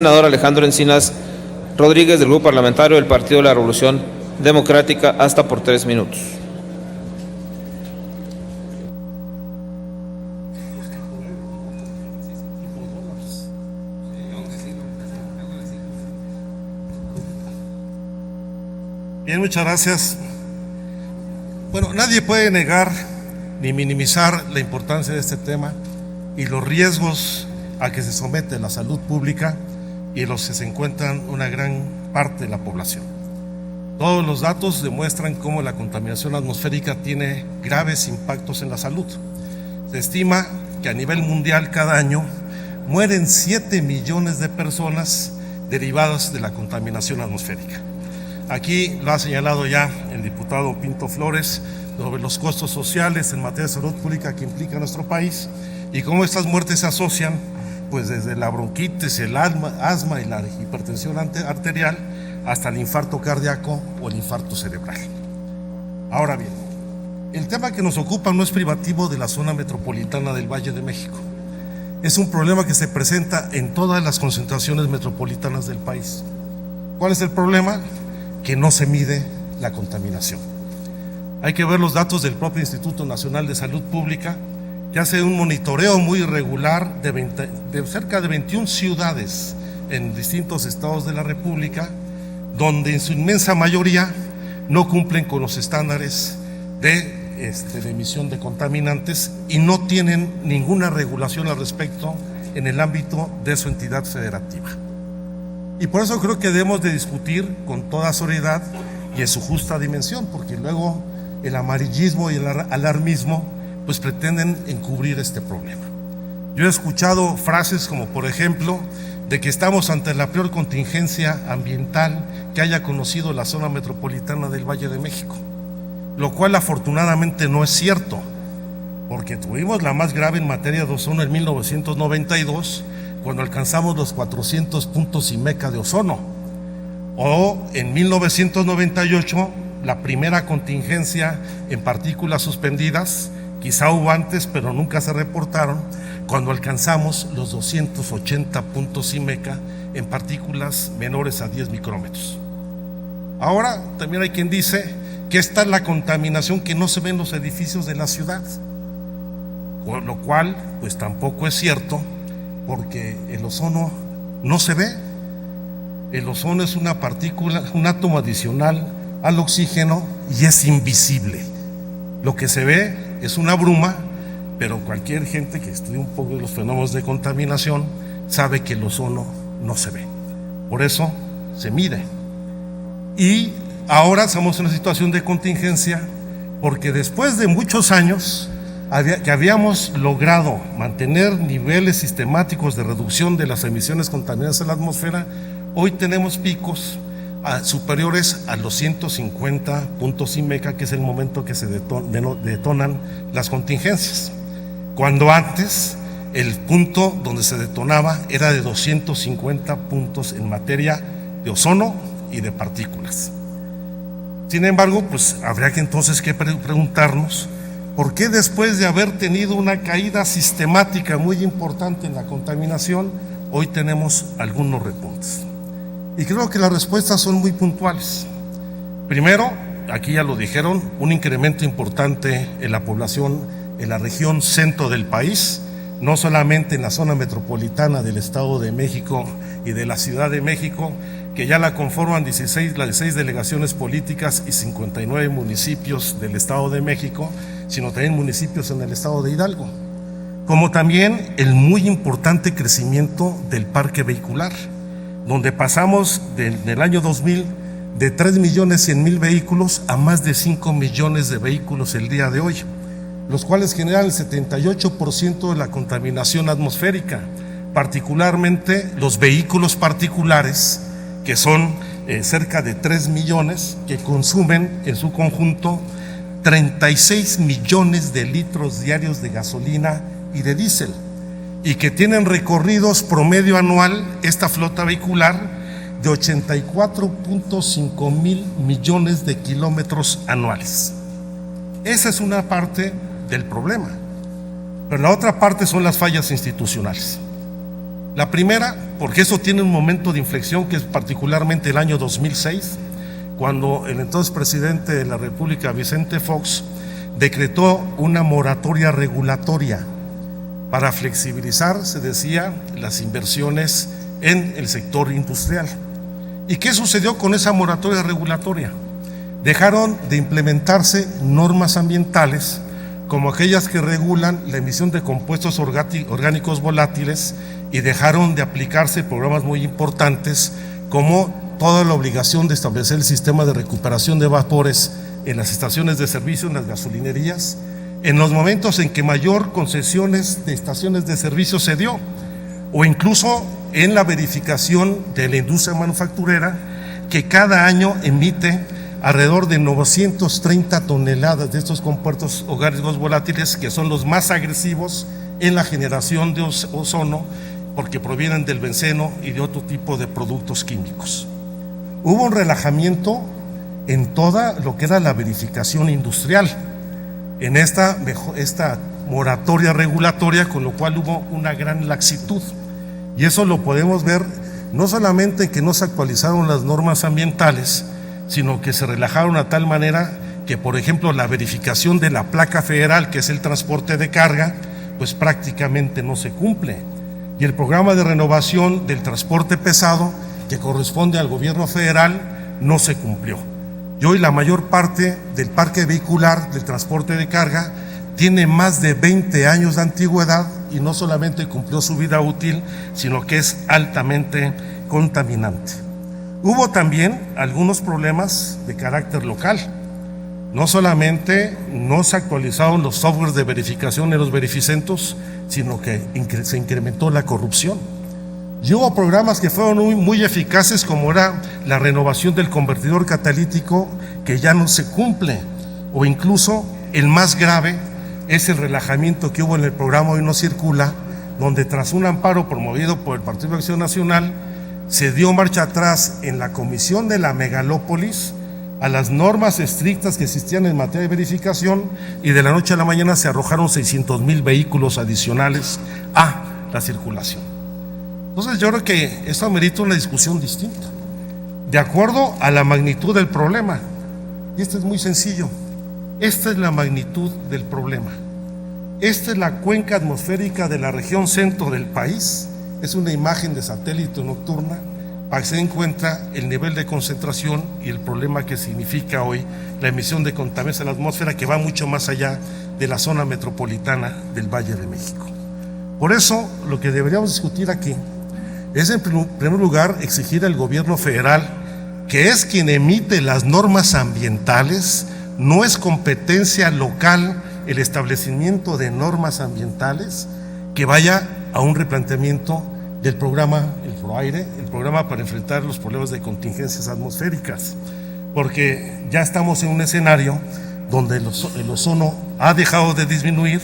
Senador Alejandro Encinas Rodríguez, del Grupo Parlamentario del Partido de la Revolución Democrática, hasta por 3 minutos. Bien, muchas gracias. Bueno, nadie puede negar ni minimizar la importancia de este tema y los riesgos a que se somete la salud pública y en los que se encuentran una gran parte de la población. Todos los datos demuestran cómo la contaminación atmosférica tiene graves impactos en la salud. Se estima que a nivel mundial cada año mueren 7 millones de personas derivadas de la contaminación atmosférica. Aquí lo ha señalado ya el diputado Pinto Flores sobre los costos sociales en materia de salud pública que implica nuestro país y cómo estas muertes se asocian pues desde la bronquitis, el asma y la hipertensión arterial hasta el infarto cardíaco o el infarto cerebral. Ahora bien, el tema que nos ocupa no es privativo de la zona metropolitana del Valle de México. Es un problema que se presenta en todas las concentraciones metropolitanas del país. ¿Cuál es el problema? Que no se mide la contaminación. Hay que ver los datos del propio Instituto Nacional de Salud Pública, que hace un monitoreo muy regular de cerca de 21 ciudades en distintos estados de la República, donde en su inmensa mayoría no cumplen con los estándares de emisión de contaminantes y no tienen ninguna regulación al respecto en el ámbito de su entidad federativa. Y por eso creo que debemos de discutir con toda seriedad y en su justa dimensión, porque luego el amarillismo y el alarmismo pues pretenden encubrir este problema. Yo he escuchado frases como, por ejemplo, de que estamos ante la peor contingencia ambiental que haya conocido la zona metropolitana del Valle de México, lo cual afortunadamente no es cierto, porque tuvimos la más grave en materia de ozono en 1992, cuando alcanzamos los 400 puntos IMECA de ozono, o en 1998, la primera contingencia en partículas suspendidas. Quizá hubo antes, pero nunca se reportaron, cuando alcanzamos los 280 puntos IMECA en partículas menores a 10 micrómetros. Ahora también hay quien dice que esta es la contaminación que no se ve en los edificios de la ciudad, lo cual pues tampoco es cierto, porque el ozono no se ve. El ozono es una partícula, un átomo adicional al oxígeno y es invisible. Lo que se ve es una bruma, pero cualquier gente que estudie un poco de los fenómenos de contaminación sabe que el ozono no se ve. Por eso se mide. Y ahora estamos en una situación de contingencia porque después de muchos años que habíamos logrado mantener niveles sistemáticos de reducción de las emisiones contaminantes a la atmósfera, hoy tenemos picos superiores a los 150 puntos IMECA, que es el momento que se detonan las contingencias, cuando antes el punto donde se detonaba era de 250 puntos en materia de ozono y de partículas. Sin embargo, pues habría que entonces preguntarnos por qué, después de haber tenido una caída sistemática muy importante en la contaminación, hoy tenemos algunos repuntes. Y creo que las respuestas son muy puntuales. Primero, aquí ya lo dijeron, un incremento importante en la población en la región centro del país, no solamente en la zona metropolitana del Estado de México y de la Ciudad de México, que ya la conforman las 16 delegaciones políticas y 59 municipios del Estado de México, sino también municipios en el Estado de Hidalgo, como también el muy importante crecimiento del parque vehicular, donde pasamos en el año 2000 de 3.100.000 vehículos a más de 5 millones de vehículos el día de hoy, los cuales generan el 78% de la contaminación atmosférica, particularmente los vehículos particulares, que son cerca de 3 millones, que consumen en su conjunto 36 millones de litros diarios de gasolina y de diésel, y que tienen recorridos promedio anual, esta flota vehicular, de 84.5 mil millones de kilómetros anuales. Esa es una parte del problema, pero la otra parte son las fallas institucionales. La primera, porque eso tiene un momento de inflexión, que es particularmente el año 2006, cuando el entonces presidente de la República, Vicente Fox, decretó una moratoria regulatoria para flexibilizar, se decía, las inversiones en el sector industrial. ¿Y qué sucedió con esa moratoria regulatoria? Dejaron de implementarse normas ambientales como aquellas que regulan la emisión de compuestos orgánicos volátiles, y dejaron de aplicarse programas muy importantes como toda la obligación de establecer el sistema de recuperación de vapores en las estaciones de servicio, en las gasolinerías, en los momentos en que mayor concesiones de estaciones de servicio se dio, o incluso en la verificación de la industria manufacturera, que cada año emite alrededor de 930 toneladas de estos compuestos orgánicos volátiles, que son los más agresivos en la generación de ozono, porque provienen del benceno y de otro tipo de productos químicos. Hubo un relajamiento en toda lo que era la verificación industrial, en esta moratoria regulatoria, con lo cual hubo una gran laxitud. Y eso lo podemos ver no solamente en que no se actualizaron las normas ambientales, sino que se relajaron a tal manera que, por ejemplo, la verificación de la placa federal, que es el transporte de carga, pues prácticamente no se cumple. Y el programa de renovación del transporte pesado, que corresponde al gobierno federal, no se cumplió. Y hoy la mayor parte del parque vehicular del transporte de carga tiene más de 20 años de antigüedad, y no solamente cumplió su vida útil, sino que es altamente contaminante. Hubo también algunos problemas de carácter local. No solamente no se actualizaron los softwares de verificación en los verificentos, sino que se incrementó la corrupción. Y hubo programas que fueron muy eficaces, como era la renovación del convertidor catalítico, que ya no se cumple, o incluso el más grave es el relajamiento que hubo en el programa Hoy No Circula, donde tras un amparo promovido por el Partido de Acción Nacional, se dio marcha atrás en la comisión de la megalópolis a las normas estrictas que existían en materia de verificación, y de la noche a la mañana se arrojaron 600,000 vehículos adicionales a la circulación. Entonces yo creo que esto amerita una discusión distinta, de acuerdo a la magnitud del problema. Y esto es muy sencillo. Esta es la magnitud del problema. Esta es la cuenca atmosférica de la región centro del país. Es una imagen de satélite nocturna para que se den cuenta el nivel de concentración y el problema que significa hoy la emisión de contaminantes a la atmósfera, que va mucho más allá de la zona metropolitana del Valle de México. Por eso, lo que deberíamos discutir aquí es, en primer lugar, exigir al gobierno federal, que es quien emite las normas ambientales. No es competencia local el establecimiento de normas ambientales, que vaya a un replanteamiento del programa, el PROAIRE, el programa para enfrentar los problemas de contingencias atmosféricas, porque ya estamos en un escenario donde el ozono ha dejado de disminuir,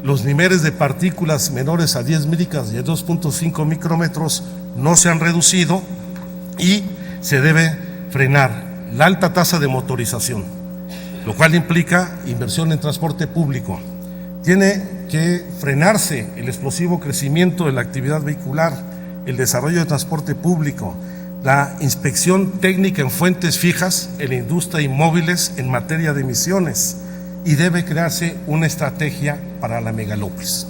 los niveles de partículas menores a 10 micras y a 2.5 micrómetros no se han reducido, y se debe frenar la alta tasa de motorización, lo cual implica inversión en transporte público. Tiene que frenarse el explosivo crecimiento de la actividad vehicular, el desarrollo de transporte público, la inspección técnica en fuentes fijas en la industria y móviles en materia de emisiones, y debe crearse una estrategia para la megalópolis.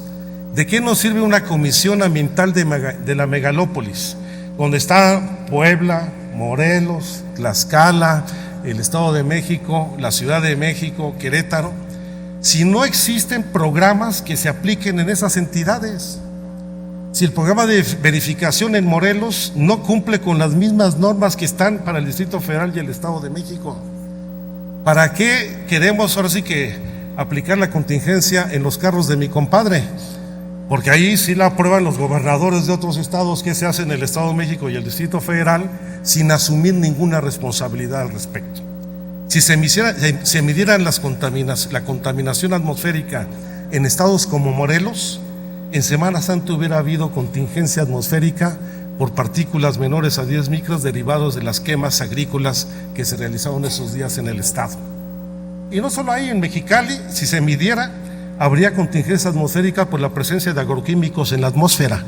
¿De qué nos sirve una comisión ambiental de la megalópolis, donde está Puebla, Morelos, Tlaxcala, el Estado de México, la Ciudad de México, Querétaro, si no existen programas que se apliquen en esas entidades? Si el programa de verificación en Morelos no cumple con las mismas normas que están para el Distrito Federal y el Estado de México, ¿para qué queremos ahora sí que aplicar la contingencia en los carros de mi compadre? Porque ahí sí la aprueban los gobernadores de otros estados, que se hace en el Estado de México y el Distrito Federal, sin asumir ninguna responsabilidad al respecto. Si se midieran la contaminación atmosférica en estados como Morelos, en Semana Santa hubiera habido contingencia atmosférica por partículas menores a 10 micras derivados de las quemas agrícolas que se realizaron esos días en el estado. Y no solo ahí, en Mexicali, si se midiera, habría contingencia atmosférica por la presencia de agroquímicos en la atmósfera.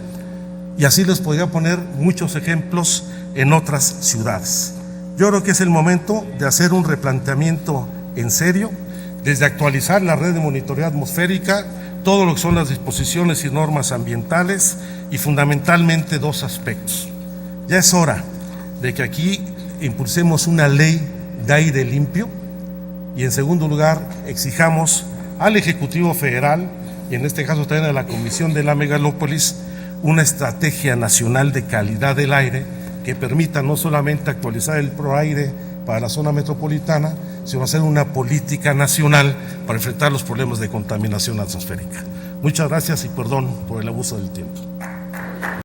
Y así les podría poner muchos ejemplos en otras ciudades. Yo creo que es el momento de hacer un replanteamiento en serio, desde actualizar la red de monitoreo atmosférica, todo lo que son las disposiciones y normas ambientales y fundamentalmente dos aspectos. Ya es hora de que aquí impulsemos una ley de aire limpio y en segundo lugar exijamos al Ejecutivo Federal y en este caso también a la Comisión de la Megalópolis una estrategia nacional de calidad del aire que permita no solamente actualizar el ProAire para la zona metropolitana, sino hacer una política nacional para enfrentar los problemas de contaminación atmosférica. Muchas gracias y perdón por el abuso del tiempo.